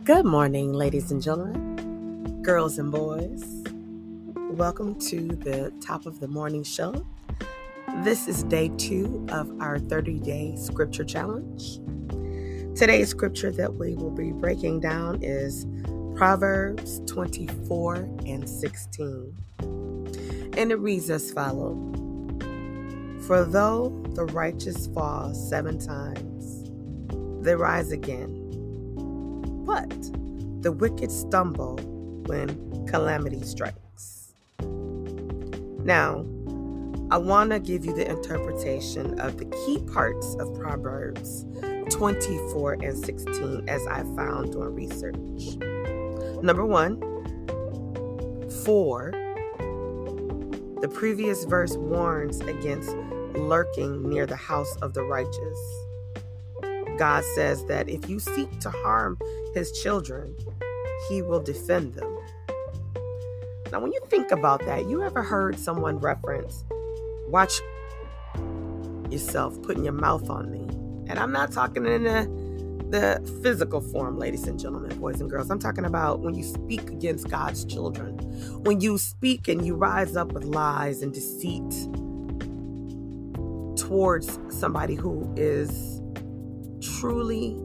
Good morning, ladies and gentlemen, girls and boys. Welcome to the top of the morning show. This is day 2 of our 30-day scripture challenge. Today's scripture that we will be breaking down is Proverbs 24:16. And it reads as follows: For though the righteous fall 7 times, they rise again. But the wicked stumble when calamity strikes. Now, I want to give you the interpretation of the key parts of Proverbs 24:16 as I found doing research. Number 1, for the previous verse warns against lurking near the house of the righteous. God says that if you seek to harm his children, he will defend them. Now, when you think about that, you ever heard someone reference, watch yourself putting your mouth on me? And I'm not talking in the physical form, ladies and gentlemen, boys and girls. I'm talking about when you speak against God's children. When you speak and you rise up with lies and deceit towards somebody who is truly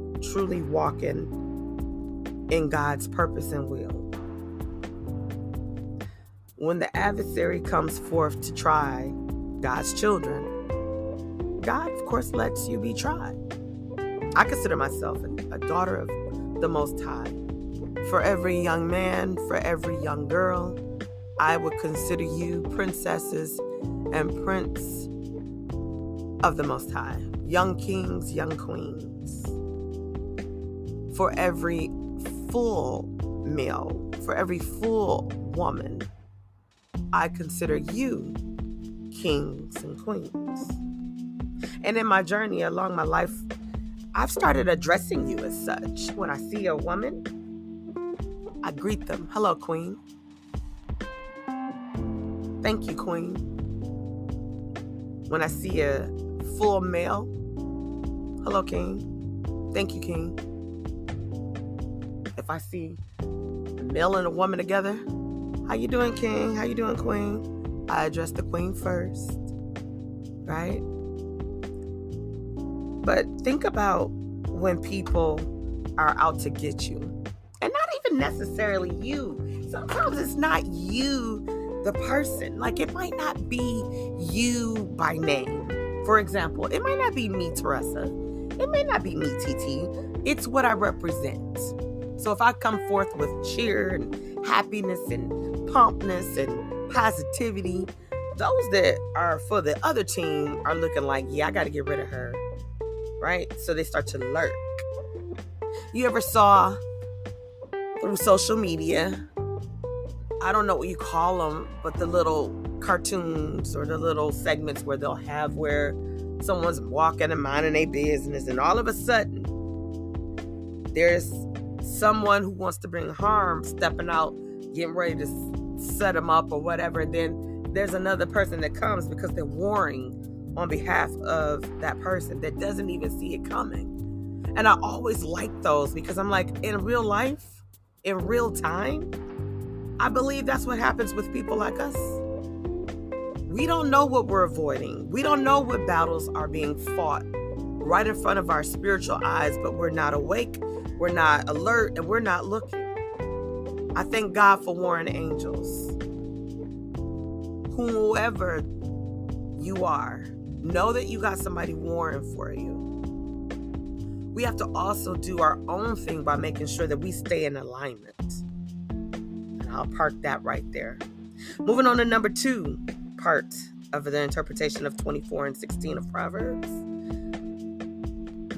walking in God's purpose and will. When the adversary comes forth to try God's children, God, of course, lets you be tried. I consider myself a daughter of the Most High. For every young man, for every young girl, I would consider you princesses and prince of the Most High. Young kings, young queens. For every full male, for every full woman, I consider you kings and queens. And in my journey along my life, I've started addressing you as such. When I see a woman, I greet them. Hello, queen. Thank you, queen. When I see a full male, hello, king. Thank you, king. If I see a male and a woman together, how you doing, king? How you doing, queen? I address the queen first, right? But think about when people are out to get you, and not even necessarily you. Sometimes it's not you, the person. Like, it might not be you by name. For example, it might not be me, Teresa. It may not be me, TT. It's what I represent. So if I come forth with cheer and happiness and pumpness and positivity, those that are for the other team are looking like, yeah, I got to get rid of her, right? So they start to lurk. You ever saw through social media, I don't know what you call them, but the little cartoons or the little segments where they'll have where someone's walking and minding their business, and all of a sudden there's someone who wants to bring harm stepping out, getting ready to set them up or whatever. And then there's another person that comes because they're warring on behalf of that person that doesn't even see it coming. And I always like those because I'm like, in real life, in real time, I believe that's what happens with people like us. We don't know what we're avoiding. We don't know what battles are being fought right in front of our spiritual eyes, but we're not awake, we're not alert, and we're not looking. I thank God for warring angels. Whoever you are, know that you got somebody warring for you. We have to also do our own thing by making sure that we stay in alignment. And I'll park that right there. Moving on to number 2 part of the interpretation of 24:16 of Proverbs.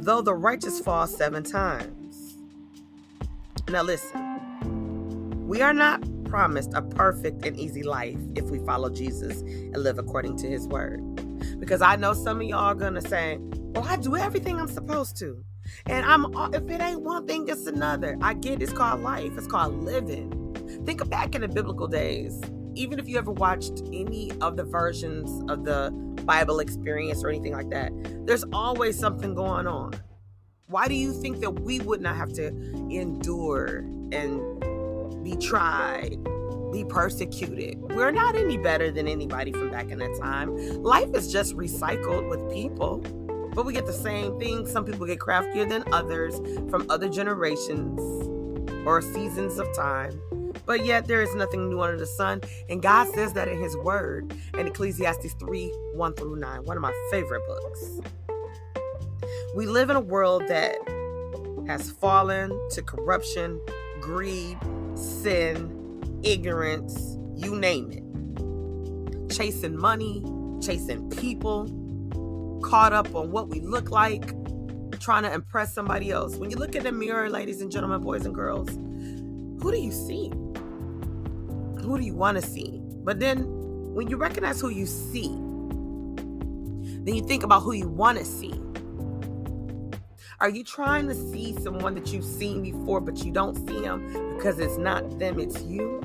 Though the righteous fall 7 times. Now listen, we are not promised a perfect and easy life if we follow Jesus and live according to his word. Because I know some of y'all are going to say, well, I do everything I'm supposed to. And if it ain't one thing, it's another. I get it's called life. It's called living. Think back in the biblical days. Even if you ever watched any of the versions of the Bible experience or anything like that, there's always something going on. Why do you think that we would not have to endure and be tried, be persecuted? We're not any better than anybody from back in that time. Life is just recycled with people, but we get the same thing. Some people get craftier than others from other generations or seasons of time. But yet there is nothing new under the sun. And God says that in his word in Ecclesiastes 3:1-9, one of my favorite books. We live in a world that has fallen to corruption, greed, sin, ignorance, you name it. Chasing money, chasing people, caught up on what we look like, trying to impress somebody else. When you look in the mirror, ladies and gentlemen, boys and girls, who do you see? Who do you want to see? But then when you recognize who you see, then you think about who you want to see. Are you trying to see someone that you've seen before, but you don't see them because it's not them, it's you?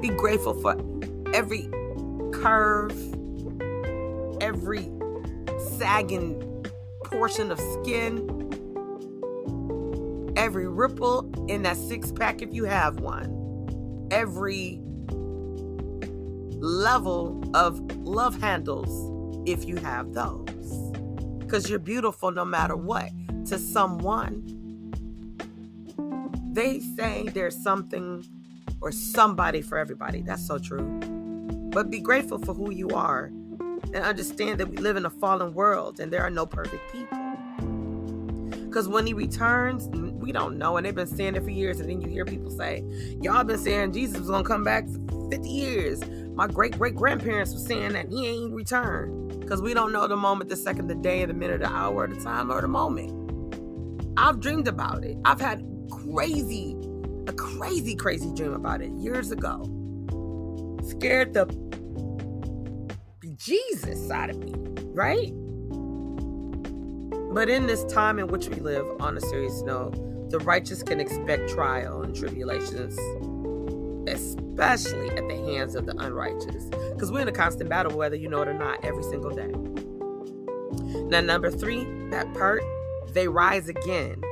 Be grateful for every curve, every sagging portion of skin, every ripple in that six-pack if you have one, every level of love handles if you have those. Because you're beautiful no matter what to someone. They say there's something or somebody for everybody. That's so true. But be grateful for who you are and understand that we live in a fallen world and there are no perfect people. Because when he returns, we don't know. And they've been saying it for years. And then you hear people say, y'all been saying Jesus was going to come back for 50 years. My great-great-grandparents were saying that he ain't returned. Because we don't know the moment, the second, the day, the minute, the hour, the time, or the moment. I've dreamed about it. I've had a crazy dream about it years ago. Scared the Jesus out of me, right? But in this time in which we live, on a serious note, the righteous can expect trial and tribulations, especially at the hands of the unrighteous. Because we're in a constant battle, whether you know it or not, every single day. Now, number 3, that part, they rise again.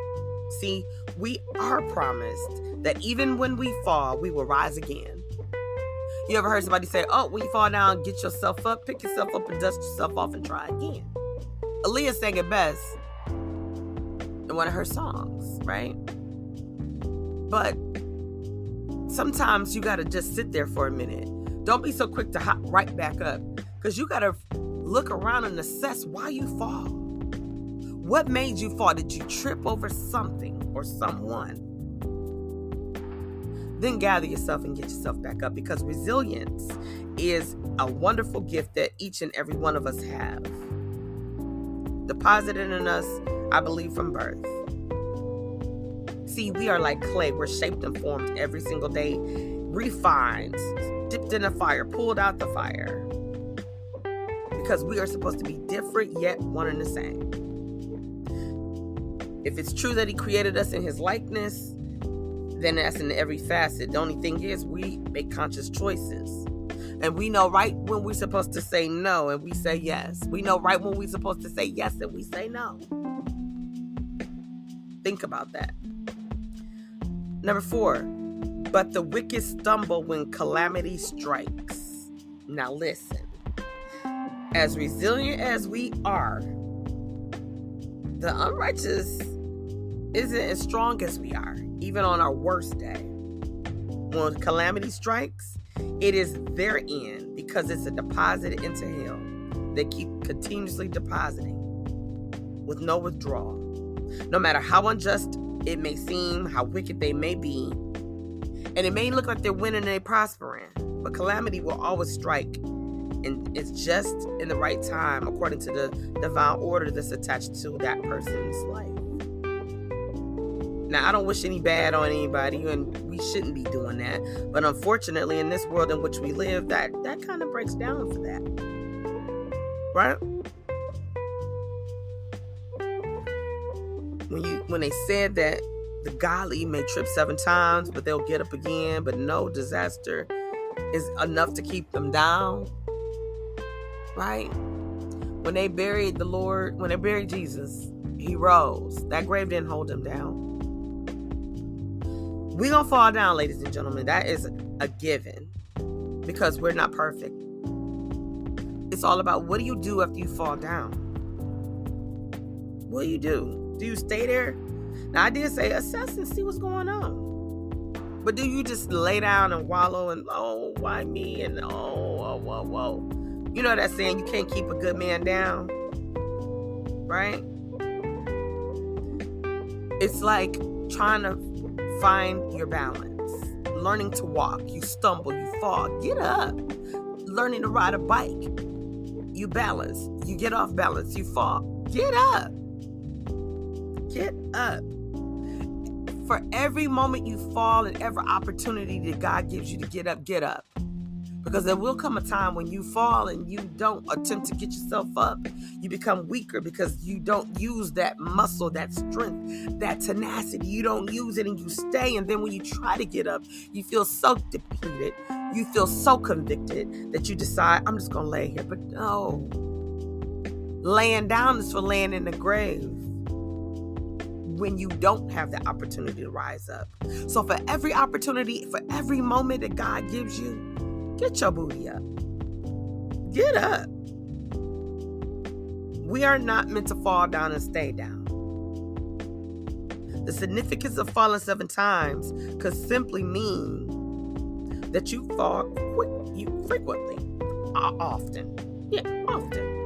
See, we are promised that even when we fall, we will rise again. You ever heard somebody say, oh, when you fall down, get yourself up, pick yourself up and dust yourself off and try again? Aaliyah sang it best in one of her songs, right? But sometimes you got to just sit there for a minute. Don't be so quick to hop right back up, because you got to look around and assess why you fall. What made you fall? Did you trip over something or someone? Then gather yourself and get yourself back up, because resilience is a wonderful gift that each and every one of us have. Deposited in us, I believe, from birth. See, we are like clay. We're shaped and formed every single day, refined, dipped in the fire, pulled out the fire. Because we are supposed to be different, yet one and the same. If it's true that he created us in his likeness, then that's in every facet. The only thing is we make conscious choices. And we know right when we're supposed to say no and we say yes. We know right when we're supposed to say yes and we say no. Think about that. Number 4, but the wicked stumble when calamity strikes. Now listen, as resilient as we are, the unrighteous isn't as strong as we are, even on our worst day. When calamity strikes, it is their end, because it's a deposit into hell. They keep continuously depositing with no withdrawal. No matter how unjust it may seem, how wicked they may be, and it may look like they're winning and they're prospering, but calamity will always strike, and it's just in the right time according to the divine order that's attached to that person's life. Now, I don't wish any bad on anybody, and we shouldn't be doing that. But unfortunately, in this world in which we live, that kind of breaks down for that. Right? When they said that the godly may trip 7 times, but they'll get up again, but no disaster is enough to keep them down. Right? When they buried the Lord, when they buried Jesus, He rose. That grave didn't hold him down. We're going to fall down, ladies and gentlemen. That is a given because we're not perfect. It's all about what do you do after you fall down? What do you do? Do you stay there? Now, I did say assess and see what's going on. But do you just lay down and wallow and, oh, why me? And, whoa. You know that saying, you can't keep a good man down, right? It's like trying to find your balance, learning to walk. You stumble, you fall, get up. Learning to ride a bike, you balance, you get off balance, you fall, get up. Get up. For every moment you fall and every opportunity that God gives you to get up, get up. Because there will come a time when you fall and you don't attempt to get yourself up. You become weaker because you don't use that muscle, that strength, that tenacity. You don't use it and you stay. And then when you try to get up, you feel so depleted. You feel so convicted that you decide, I'm just going to lay here. But no. Laying down is for laying in the grave when you don't have the opportunity to rise up. So for every opportunity, for every moment that God gives you, get your booty up. Get up. We are not meant to fall down and stay down. The significance of falling 7 times could simply mean that you fall frequently, often. Yeah, often.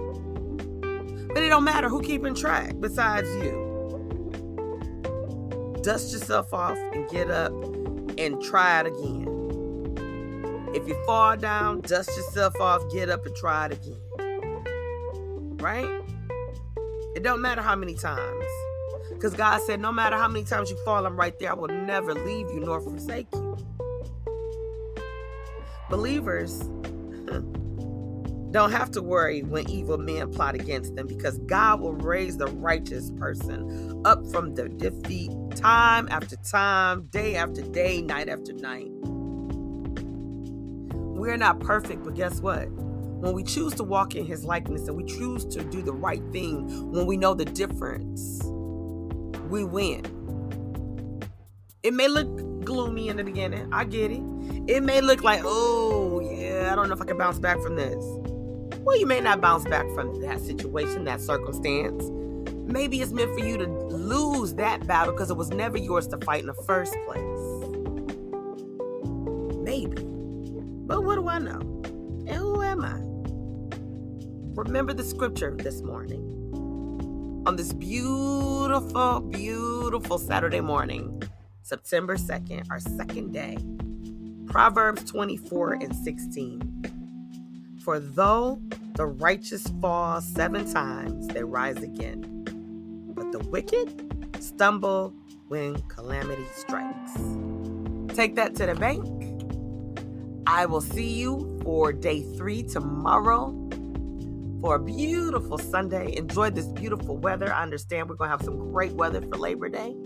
But it don't matter who keeping track besides you. Dust yourself off and get up and try it again. If you fall down, dust yourself off, get up and try it again. Right? It don't matter how many times. Because God said, no matter how many times you fall, I'm right there. I will never leave you nor forsake you. Believers don't have to worry when evil men plot against them because God will raise the righteous person up from the defeat time after time, day after day, night after night. We're not perfect, but guess what? When we choose to walk in his likeness and we choose to do the right thing, when we know the difference, we win. It may look gloomy in the beginning. I get it. It may look like, oh, yeah, I don't know if I can bounce back from this. Well, you may not bounce back from that situation, that circumstance. Maybe it's meant for you to lose that battle because it was never yours to fight in the first place. Maybe. But what do I know? And who am I? Remember the scripture this morning. On this beautiful, beautiful Saturday morning, September 2nd, our second day. Proverbs 24:16. For though the righteous fall 7 times, they rise again. But the wicked stumble when calamity strikes. Take that to the bank. I will see you for day 3 tomorrow for a beautiful Sunday. Enjoy this beautiful weather. I understand we're going to have some great weather for Labor Day.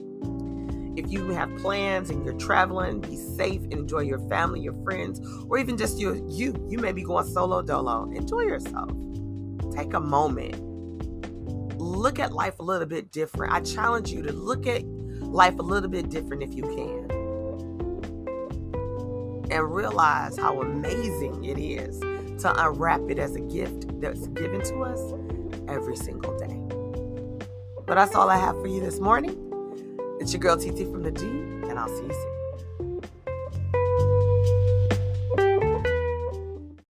If you have plans and you're traveling, be safe and enjoy your family, your friends, or even just you. You may be going solo dolo. Enjoy yourself. Take a moment. Look at life a little bit different. I challenge you to look at life a little bit different if you can. And realize how amazing it is to unwrap it as a gift that's given to us every single day. But that's all I have for you this morning. It's your girl TT from the D, and I'll see you soon.